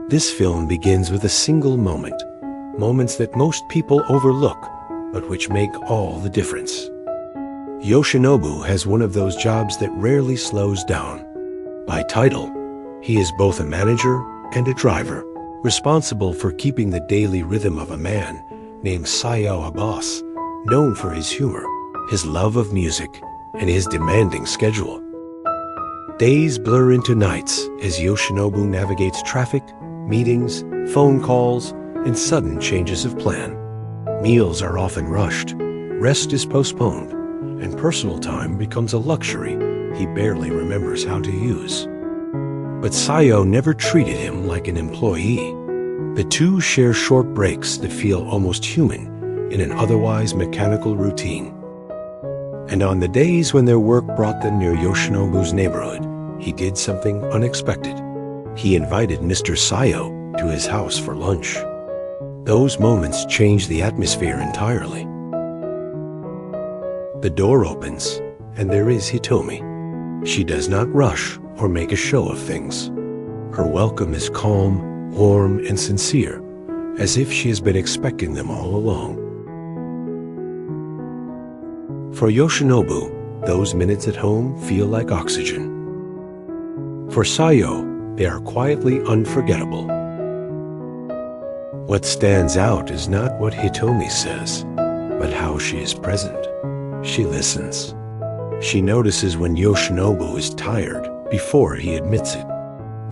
This film begins with a single moment, moments that most people overlook, but which make all the difference. Yoshinobu has one of those jobs that rarely slows down. By title, he is both a manager and a driver, responsible for keeping the daily rhythm of a man named Sayo, a boss, known for his humor, his love of music, and his demanding schedule. Days blur into nights as Yoshinobu navigates traffic, meetings, phone calls, and sudden changes of plan. Meals are often rushed, rest is postponed, and personal time becomes a luxury he barely remembers how to use. But Sayo never treated him like an employee. The two share short breaks that feel almost human in an otherwise mechanical routine. And on the days when their work brought them near Yoshinobu's neighborhood, he did something unexpected. He invited Mr. Sayo to his house for lunch. Those moments changed the atmosphere entirely. The door opens, and there is Hitomi. She does not rush or make a show of things. Her welcome is calm, warm, and sincere, as if she has been expecting them all along. For Yoshinobu, those minutes at home feel like oxygen. For Sayo, they are quietly unforgettable. What stands out is not what Hitomi says, but how she is present. She listens. She notices when Yoshinobu is tired before he admits it.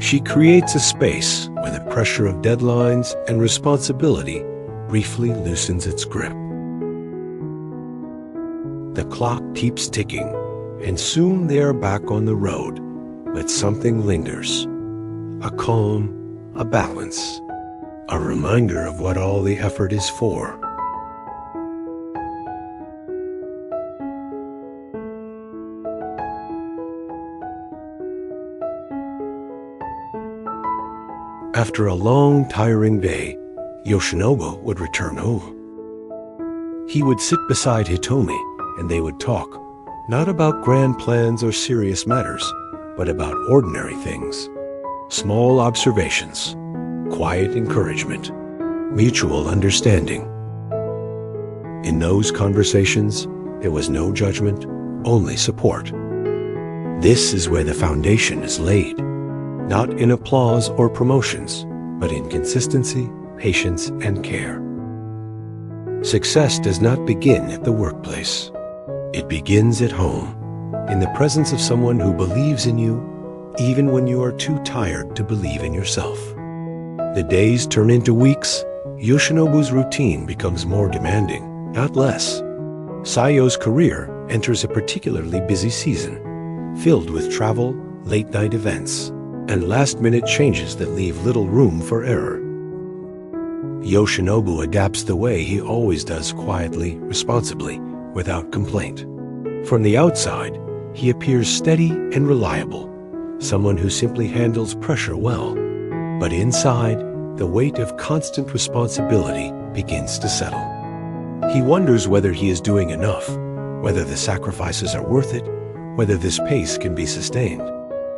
She creates a space where the pressure of deadlines and responsibility briefly loosens its grip. The clock keeps ticking, and soon they are back on the road, but something lingers. A calm, a balance, a reminder of what all the effort is for. After a long, tiring day, Yoshinobu would return home. He would sit beside Hitomi, and they would talk, not about grand plans or serious matters, but about ordinary things. Small observations, quiet encouragement, mutual understanding. In those conversations, there was no judgment, only support. This is where the foundation is laid, not in applause or promotions, but in consistency, patience, and care. Success does not begin at the workplace. It begins at home, in the presence of someone who believes in you, even when you are too tired to believe in yourself. The days turn into weeks. Yoshinobu's routine becomes more demanding, not less. Sayo's career enters a particularly busy season, filled with travel, late-night events, and last-minute changes that leave little room for error. Yoshinobu adapts the way he always does, quietly, responsibly, without complaint. From the outside, he appears steady and reliable, someone who simply handles pressure well. But inside, the weight of constant responsibility begins to settle. He wonders whether he is doing enough, whether the sacrifices are worth it, whether this pace can be sustained.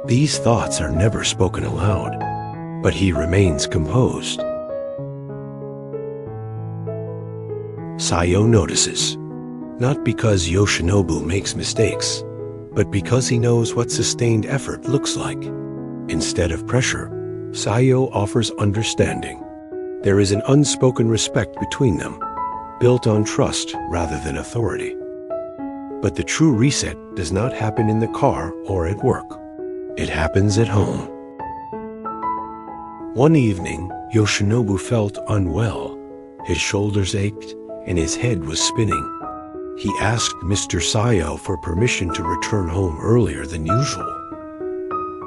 These thoughts are never spoken aloud, but he remains composed. Sayo notices, not because Yoshinobu makes mistakes, but because he knows what sustained effort looks like. Instead of pressure, Sayo offers understanding. There is an unspoken respect between them, built on trust rather than authority. But the true reset does not happen in the car or at work. It happens at home. One evening, Yoshinobu felt unwell. His shoulders ached and his head was spinning. He asked Mr. Sayo for permission to return home earlier than usual.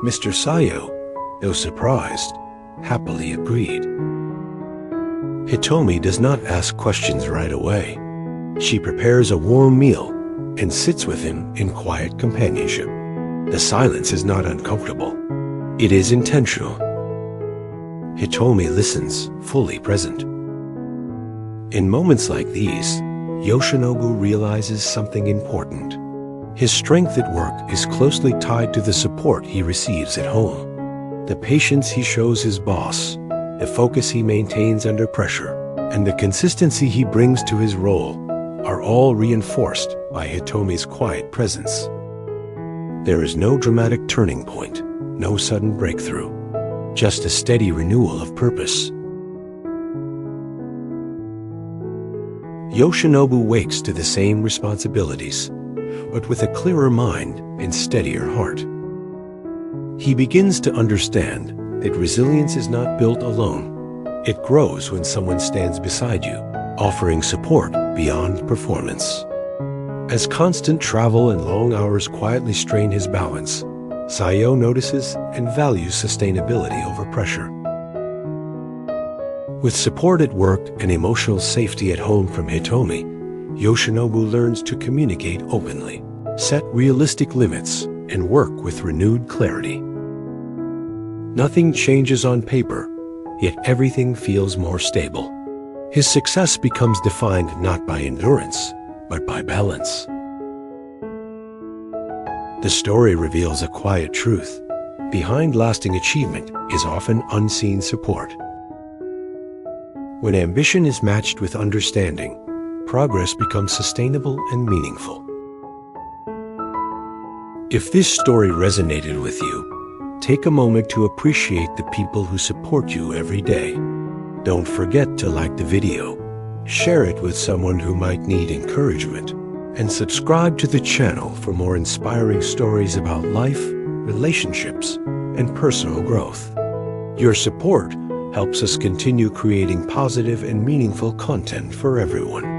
Mr. Sayo, though surprised, happily agreed. Hitomi does not ask questions right away. She prepares a warm meal and sits with him in quiet companionship. The silence is not uncomfortable. It is intentional. Hitomi listens, fully present. In moments like these, Yoshinobu realizes something important. His strength at work is closely tied to the support he receives at home. The patience he shows his boss, the focus he maintains under pressure, and the consistency he brings to his role are all reinforced by Hitomi's quiet presence. There is no dramatic turning point, no sudden breakthrough, just a steady renewal of purpose. Yoshinobu wakes to the same responsibilities, but with a clearer mind and steadier heart. He begins to understand that resilience is not built alone. It grows when someone stands beside you, offering support beyond performance. As constant travel and long hours quietly strain his balance, Sayo notices and values sustainability over pressure. With support at work and emotional safety at home from Hitomi, Yoshinobu learns to communicate openly, set realistic limits, and work with renewed clarity. Nothing changes on paper, yet everything feels more stable. His success becomes defined not by endurance, but by balance. The story reveals a quiet truth. Behind lasting achievement is often unseen support. When ambition is matched with understanding, progress becomes sustainable and meaningful. If this story resonated with you, take a moment to appreciate the people who support you every day. Don't forget to like the video, share it with someone who might need encouragement, and subscribe to the channel for more inspiring stories about life, relationships, and personal growth. Your support helps us continue creating positive and meaningful content for everyone.